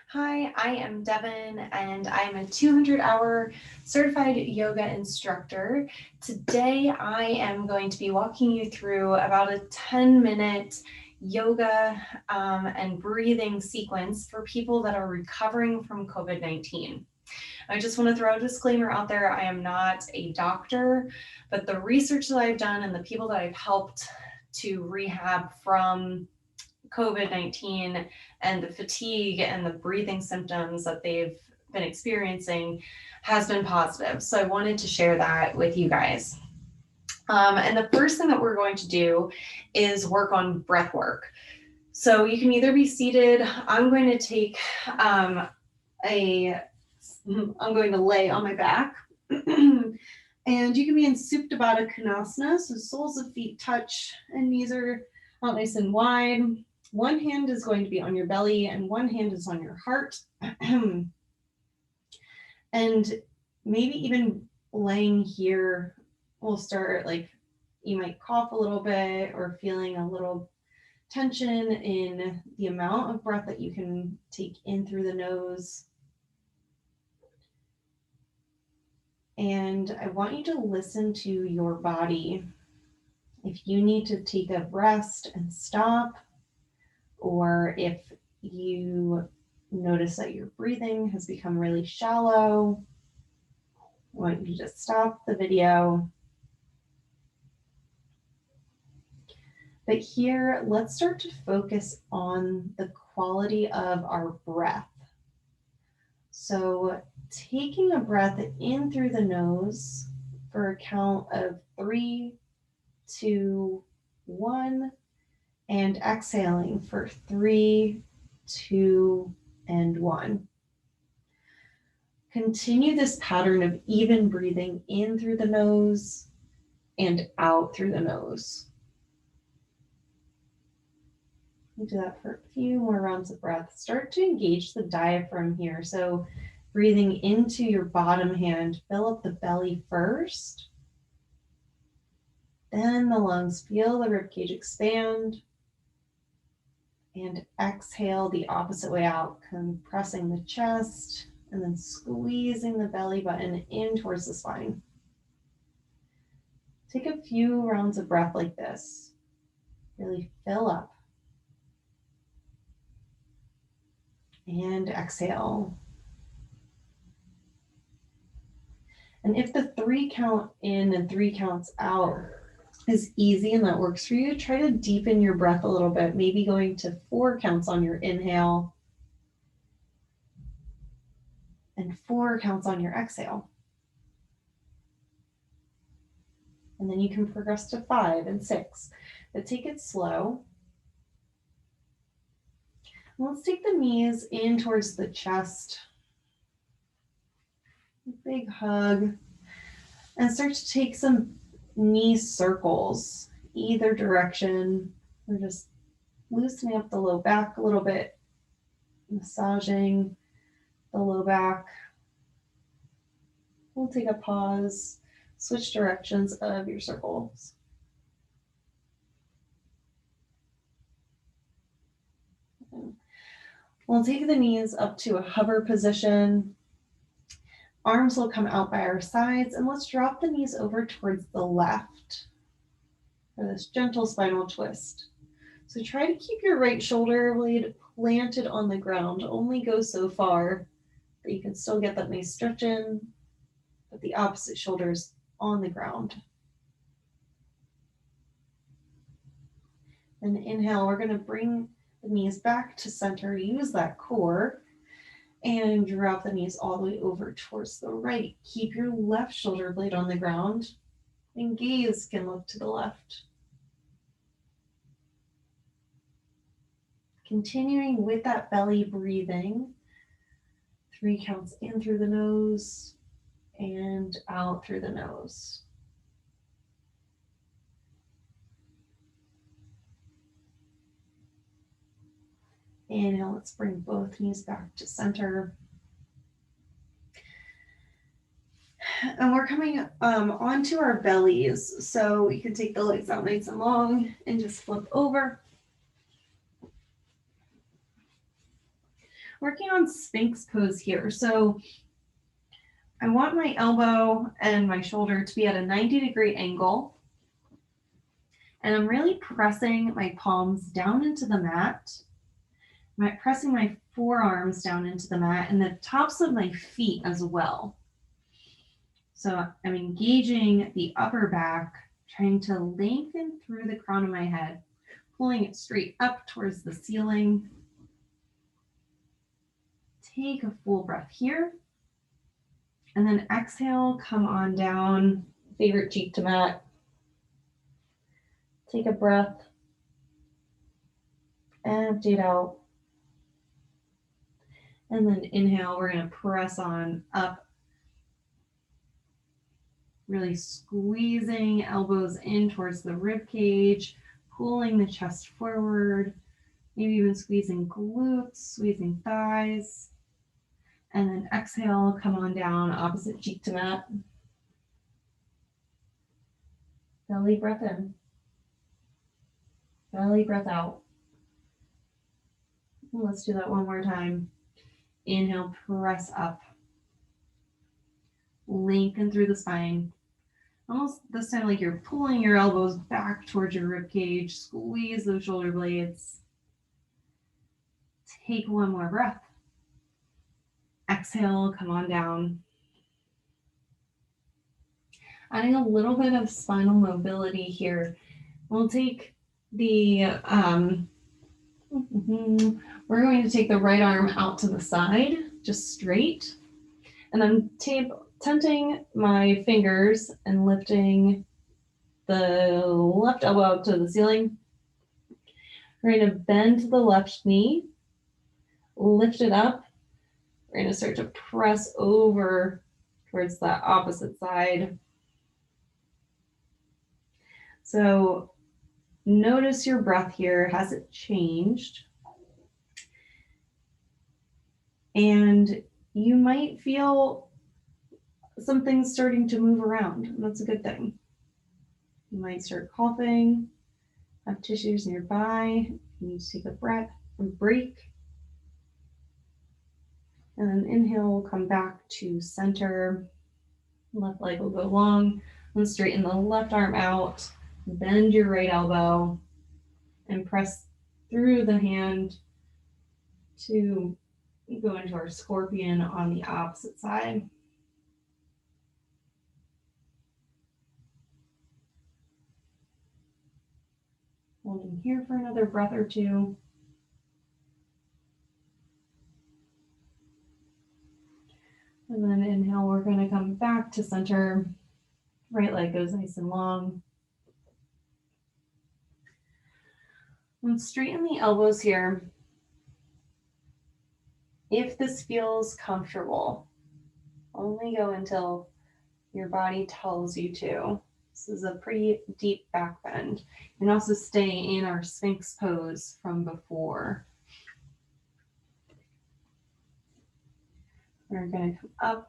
Hi, I am Devin, and I'm a 200-hour certified yoga instructor. Today, I am going to be walking you through about a 10-minute yoga and breathing sequence for people that are recovering from COVID-19. I just want to throw a disclaimer out there. I am not a doctor, but the research that I've done and the people that I've helped to rehab from COVID-19 and the fatigue and the breathing symptoms that they've been experiencing has been positive. So I wanted to share that with you guys. And the first thing that we're going to do is work on breath work. So you can either be seated. I'm going to lay on my back. And you can be in Supta Baddha Konasana, so soles of feet touch and knees are out nice and wide. One hand is going to be on your belly and one hand is on your heart. And maybe even laying here will start, like, you might cough a little bit or feeling a little tension in the amount of breath that you can take in through the nose. And I want you to listen to your body. If you need to take a rest and stop, or if you notice that your breathing has become really shallow, I want you to just stop the video. But here, let's start to focus on the quality of our breath. So taking a breath in through the nose for a count of 3, 2, 1, and exhaling for 3, 2, and 1. Continue this pattern of even breathing in through the nose and out through the nose. We'll do that for a few more rounds of breath. Start to engage the diaphragm here. So breathing into your bottom hand, fill up the belly first, then the lungs. Feel the ribcage expand. And exhale the opposite way out, compressing the chest and then squeezing the belly button in towards the spine. Take a few rounds of breath like this. Really fill up. And exhale. And if the 3 count in and 3 counts out is easy and that works for you, try to deepen your breath a little bit, maybe going to 4 counts on your inhale and 4 counts on your exhale. And then you can progress to 5 and 6, but take it slow. Let's take the knees in towards the chest. Big hug. And start to take some knee circles either direction. We're just loosening up the low back a little bit, massaging the low back. We'll take a pause, switch directions of your circles. We'll take the knees up to a hover position. Arms will come out by our sides, and let's drop the knees over towards the left for this gentle spinal twist. So try to keep your right shoulder blade planted on the ground. Only go so far that you can still get that nice stretch in, but the opposite shoulder is on the ground. And inhale, we're going to bring the knees back to center. Use that core and drop the knees all the way over towards the right. Keep your left shoulder blade on the ground and gaze can look to the left. Continuing with that belly breathing, 3 counts in through the nose and out through the nose. Inhale, let's bring both knees back to center. And we're coming onto our bellies. So you can take the legs out nice and long and just flip over. working on Sphinx pose here. So I want my elbow and my shoulder to be at a 90-degree angle. And I'm really pressing my palms down into the mat. I'm pressing my forearms down into the mat and the tops of my feet as well. So I'm engaging the upper back, trying to lengthen through the crown of my head, pulling it straight up towards the ceiling. Take a full breath here. And then exhale, come on down, favorite cheek to mat. Take a breath, empty it out. And then inhale, we're going to press on up, really squeezing elbows in towards the rib cage, pulling the chest forward, maybe even squeezing glutes, squeezing thighs. And then exhale, come on down, opposite cheek to mat. Belly breath in. Belly breath out. Let's do that one more time. Inhale, press up. Lengthen through the spine. Almost this time like you're pulling your elbows back towards your rib cage. Squeeze those shoulder blades. Take one more breath. Exhale, come on down. Adding a little bit of spinal mobility here. We'll take the, we're going to take the right arm out to the side, just straight. And I'm tenting my fingers and lifting the left elbow up to the ceiling. We're going to bend the left knee, lift it up. We're going to start to press over towards that opposite side. So notice your breath here. Has it changed? And you might feel some things starting to move around, and that's a good thing. You might start coughing, have tissues nearby. You need to take a breath and break. And then inhale, we'll come back to center. Left leg will go long, and straighten the left arm out. Bend your right elbow and press through the hand to go into our scorpion on the opposite side. Holding here for another breath or two. And then inhale, we're going to come back to center. Right leg goes nice and long. And straighten the elbows here. If this feels comfortable, only go until your body tells you to. This is a pretty deep back bend. You can also stay in our Sphinx pose from before. We're going to come up.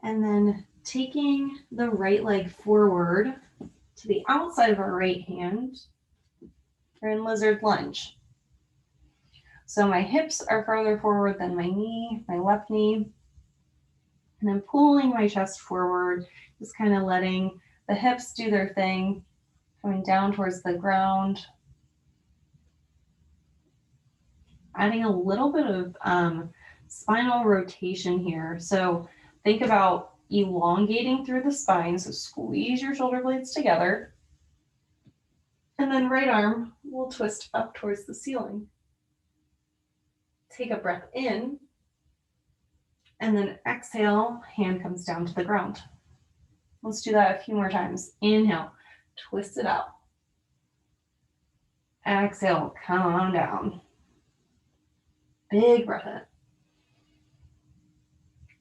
And then taking the right leg forward to the outside of our right hand, we're in lizard lunge. So my hips are farther forward than my knee, my left knee. And then pulling my chest forward, just kind of letting the hips do their thing, coming down towards the ground. Adding a little bit of spinal rotation here. So think about elongating through the spine. So squeeze your shoulder blades together. And then right arm will twist up towards the ceiling. Take a breath in. And then exhale, hand comes down to the ground. Let's do that a few more times. Inhale, twist it out. Exhale, come on down. Big breath in.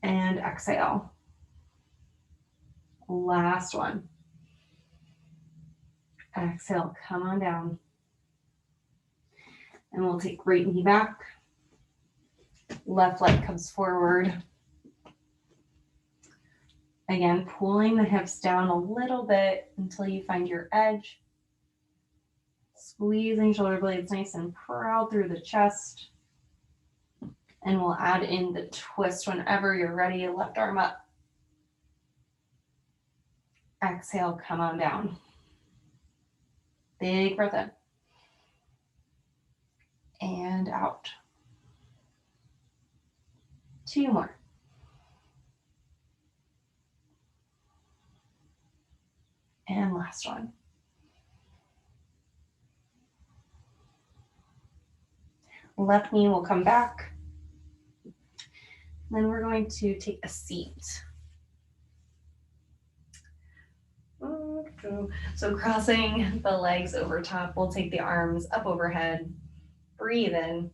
And exhale. Last one. Exhale, come on down. And we'll take right knee back. Left leg comes forward. Again, pulling the hips down a little bit until you find your edge. Squeezing shoulder blades nice and proud through the chest. And we'll add in the twist whenever you're ready. Left arm up. Exhale, come on down. Big breath in. And out. 2 more. And last one. Left knee will come back. Then we're going to take a seat. So crossing the legs over top, we'll take the arms up overhead. Breathe in.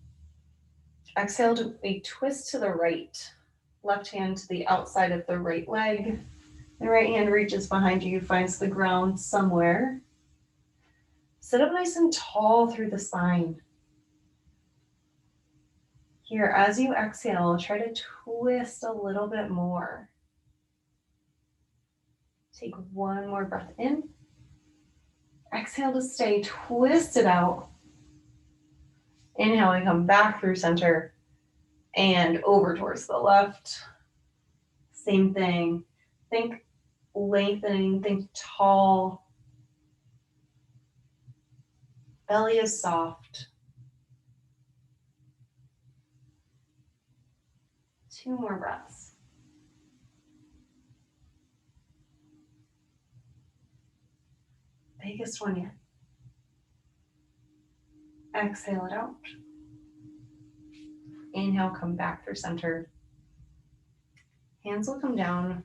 Exhale to a twist to the right. Left hand to the outside of the right leg. The right hand reaches behind you, finds the ground somewhere. Sit up nice and tall through the spine. Here, as you exhale, try to twist a little bit more. Take one more breath in. Exhale to stay twisted out. Inhale and come back through center and over towards the left. Same thing. Think lengthening, think tall. Belly is soft. 2 more breaths. Biggest one yet. Exhale it out. Inhale, come back through center. Hands will come down.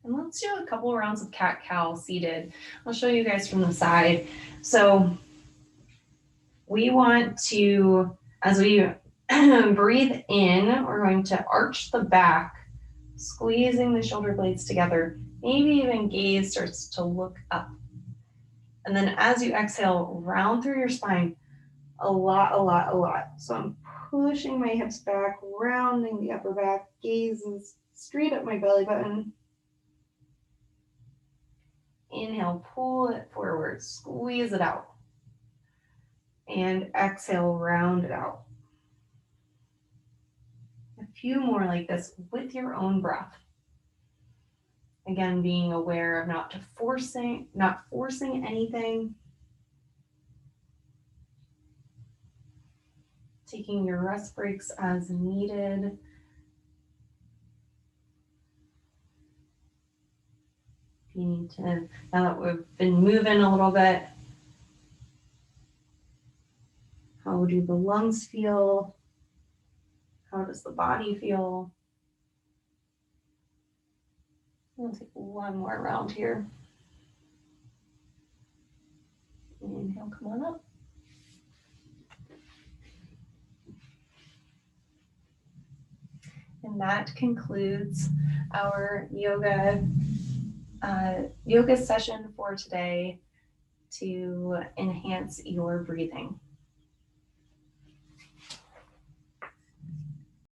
And let's do a couple rounds of cat-cow seated. I'll show you guys from the side. So we want to, as we breathe in, we're going to arch the back, squeezing the shoulder blades together. Maybe even gaze starts to look up. And then as you exhale, round through your spine a lot. So I'm pushing my hips back, rounding the upper back, gazes straight up my belly button. Inhale, pull it forward, squeeze it out. And exhale, round it out. A few more like this with your own breath. Again, being aware of not forcing anything. Taking your rest breaks as needed. If you need to, now that we've been moving a little bit, how do the lungs feel? How does the body feel? We'll take one more round here. Inhale, come on up. And that concludes our yoga session for today to enhance your breathing.